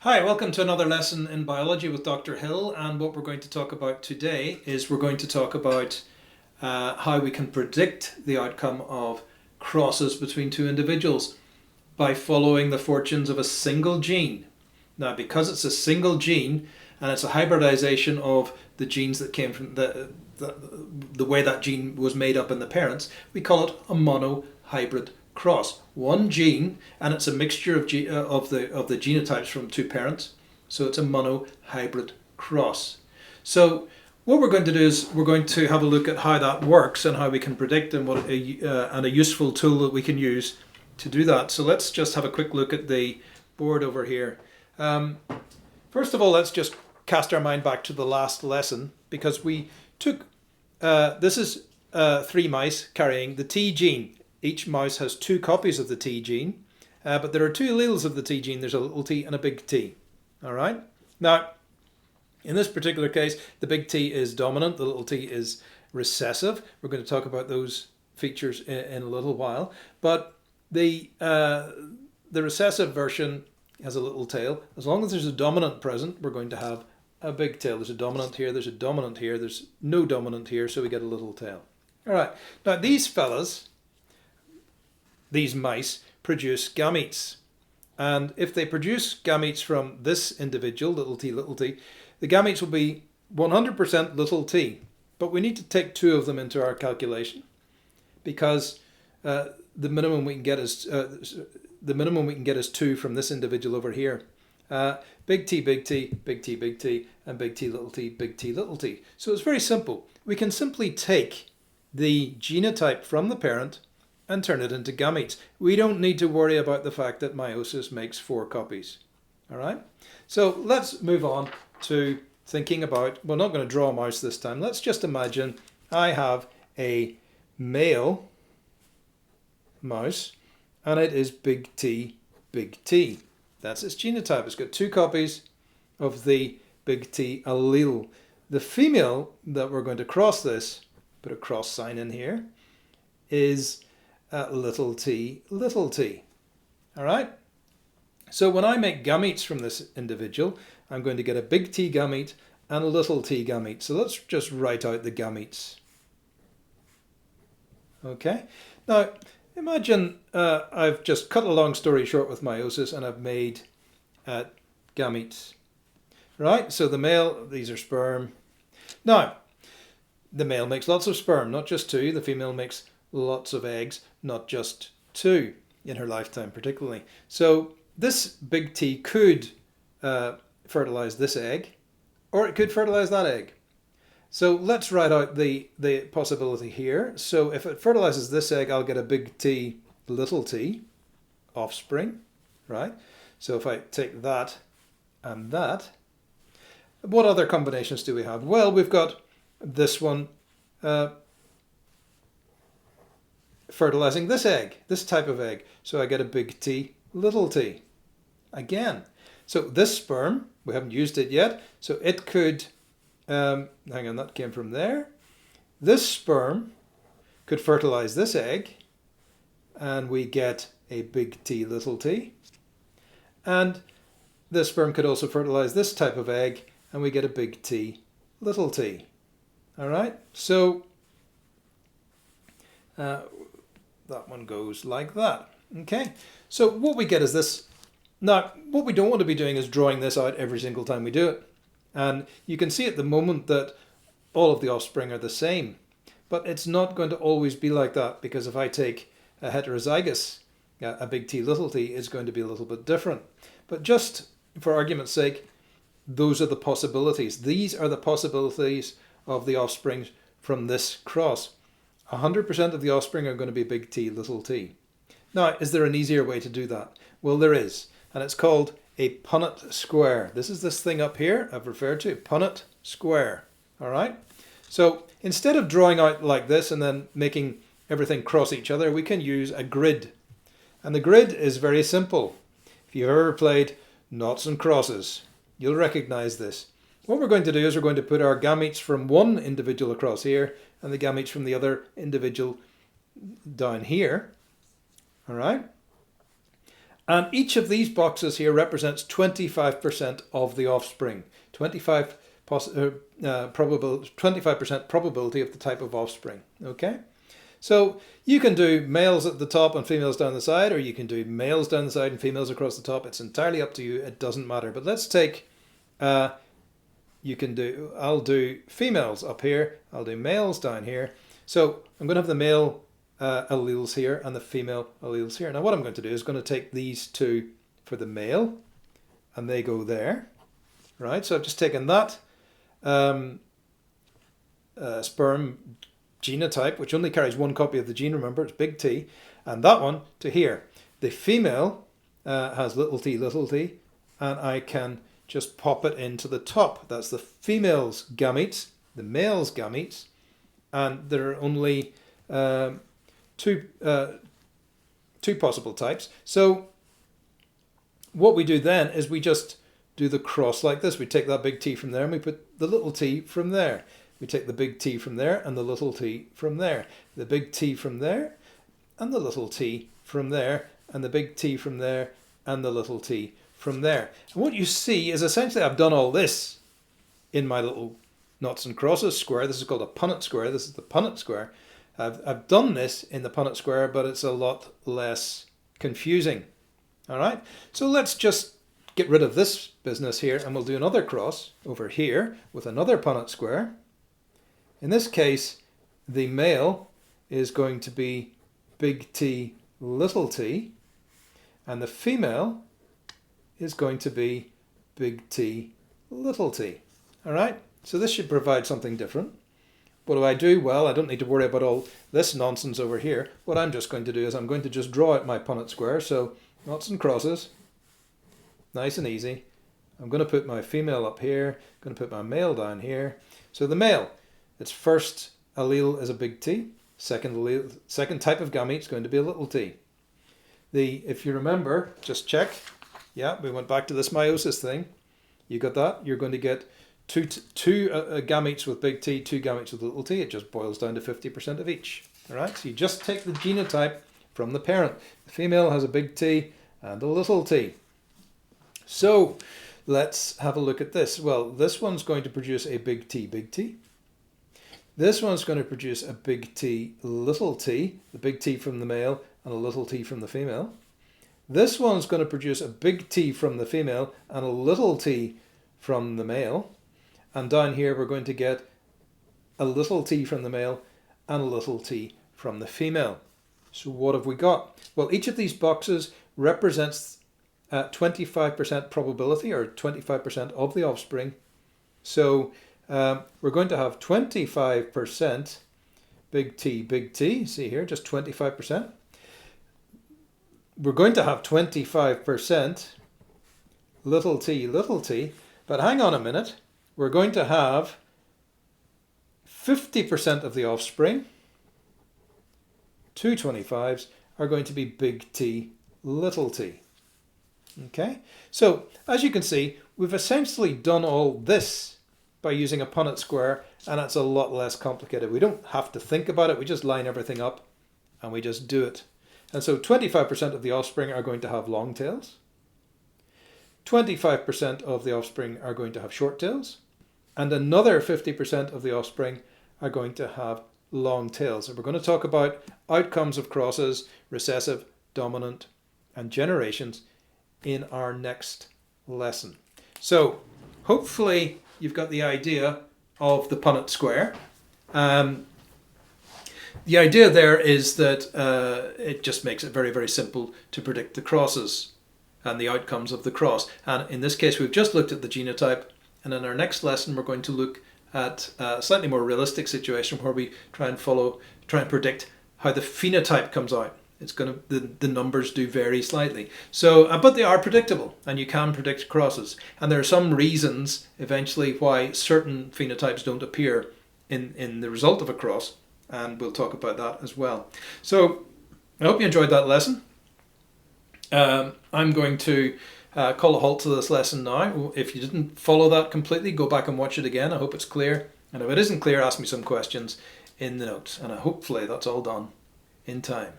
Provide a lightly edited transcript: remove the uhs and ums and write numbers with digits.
Hi, welcome to another lesson in biology with Dr. Hill, and what we're going to talk about today is we're going to talk about how we can predict the outcome of crosses between two individuals by following the fortunes of a single gene. Now, because it's a single gene and it's a hybridization of the genes that came from the way that gene was made up in the parents, we call it a monohybrid cross. One gene, and it's a mixture of the genotypes from two parents, so it's a monohybrid cross. So what we're going to do is we're going to have a look at how that works and how we can predict, and a useful tool that we can use to do that. So let's just have a quick look at the board over here. First of all, let's just cast our mind back to the last lesson, because we took this is 3 mice carrying the T gene. Each mouse has 2 copies of the T gene, but there are 2 alleles of the T gene. There's a little t and a big T. All right. Now, in this particular case, the big T is dominant, the little t is recessive. We're going to talk about those features in a little while. But the recessive version has a little tail. As long as there's a dominant present, we're going to have a big tail. There's a dominant here, there's a dominant here, there's no dominant here, so we get a little tail. All right. Now, these mice produce gametes. And if they produce gametes from this individual, little t, the gametes will be 100% little t. But we need to take 2 of them into our calculation, because the minimum we can get is 2 from this individual over here. Big T, big T, big T, big T, and big T, little t, big T, little t. So it's very simple. We can simply take the genotype from the parent and turn it into gametes. We don't need to worry about the fact that meiosis makes 4 copies. All right? So let's move on to thinking about, we're not going to draw a mouse this time. Let's just imagine I have a male mouse, and it is big T, big T. That's its genotype. It's got 2 copies of the big T allele. The female that we're going to cross this, put a cross sign in here, is little t, little t. All right? So when I make gametes from this individual, I'm going to get a big T gamete and a little t gamete. So let's just write out the gametes. Okay? Now, imagine I've just cut a long story short with meiosis, and I've made gametes. Right? So the male, these are sperm. Now, the male makes lots of sperm, not just 2. The female makes lots of eggs, not just 2 in her lifetime particularly. So this big T could fertilize this egg, or it could fertilize that egg. So let's write out the possibility here. So if it fertilizes this egg, I'll get a big T, little t offspring, right? So if I take that and that, what other combinations do we have? Well, we've got this one fertilizing this egg, this type of egg. So I get a big T, little t. Again. So this sperm, we haven't used it yet, so it could, hang on, that came from there. This sperm could fertilize this egg, and we get a big T, little t. And this sperm could also fertilize this type of egg, and we get a big T, little t. All right, so that one goes like that. Okay, so what we get is this. Now, what we don't want to be doing is drawing this out every single time we do it. And you can see at the moment that all of the offspring are the same. But it's not going to always be like that, because if I take a heterozygous, a big T, little t, it's going to be a little bit different. But just for argument's sake, those are the possibilities. These are the possibilities of the offspring from this cross. 100% of the offspring are going to be big T, little t. Now, is there an easier way to do that? Well, there is, and it's called a Punnett Square. This is this thing up here I've referred to, Punnett Square. All right? So instead of drawing out like this and then making everything cross each other, we can use a grid. And the grid is very simple. If you've ever played noughts and crosses, you'll recognize this. What we're going to do is we're going to put our gametes from one individual across here and the gametes from the other individual down here. All right? And each of these boxes here represents 25% of the offspring. 25% probability of the type of offspring. Okay? So you can do males at the top and females down the side, or you can do males down the side and females across the top. It's entirely up to you. It doesn't matter. But let's take, I'll do females up here. I'll do males down here. So I'm going to have the male alleles here and the female alleles here. Now what I'm going to do is going to take these two for the male, and they go there. Right? So I've just taken that sperm genotype, which only carries one copy of the gene, remember, it's big T, and that one to here. The female has little t, and I can just pop it into the top. That's the female's gametes, the male's gametes, and there are only two possible types. So what we do then is we just do the cross like this. We take that big T from there and we put the little t from there. We take the big T from there and the little t from there. The big T from there and the little t from there, and the big T from there and the little t from there. And what you see is essentially I've done all this in my little noughts and crosses square. This is called a Punnett square. This is the Punnett square. I've done this in the Punnett square, but it's a lot less confusing. All right, so let's just get rid of this business here, and we'll do another cross over here with another Punnett square. In this case, the male is going to be big T, little t, and the female is going to be big T, little t. All right, so this should provide something different. What do I do? Well, I don't need to worry about all this nonsense over here. What I'm just going to do is I'm going to just draw out my Punnett square. So noughts and crosses, nice and easy. I'm going to put my female up here, I'm going to put my male down here. So the male, its first allele is a big T, second type of gamete is going to be a little t. If you remember, just check, yeah, we went back to this meiosis thing. You got that? You're going to get two gametes with big T, two gametes with little t. It just boils down to 50% of each. All right, so you just take the genotype from the parent. The female has a big T and a little t. So let's have a look at this. Well, this one's going to produce a big T, big T. This one's going to produce a big T, little t, the big T from the male and a little t from the female. This one's going to produce a big T from the female and a little t from the male. And down here we're going to get a little t from the male and a little t from the female. So what have we got? Well, each of these boxes represents 25% probability, or 25% of the offspring. So we're going to have 25% big T, see here, just 25%. We're going to have 25% little t, but hang on a minute, we're going to have 50% of the offspring, 2 25s, are going to be big T, little t. Okay, so as you can see, we've essentially done all this by using a Punnett square, and it's a lot less complicated. We don't have to think about it, we just line everything up and we just do it. And so 25% of the offspring are going to have long tails, 25% of the offspring are going to have short tails, and another 50% of the offspring are going to have long tails. And we're going to talk about outcomes of crosses, recessive, dominant, and generations in our next lesson. So hopefully you've got the idea of the Punnett square. The idea there is that it just makes it very, very simple to predict the crosses and the outcomes of the cross. And in this case, we've just looked at the genotype, and in our next lesson, we're going to look at a slightly more realistic situation where we try and predict how the phenotype comes out. It's going to, the numbers do vary slightly. So, but they are predictable, and you can predict crosses. And there are some reasons eventually why certain phenotypes don't appear in the result of a cross, and we'll talk about that as well. So I hope you enjoyed that lesson. I'm going to call a halt to this lesson now. If you didn't follow that completely, go back and watch it again. I hope it's clear. And if it isn't clear, ask me some questions in the notes. And hopefully that's all done in time.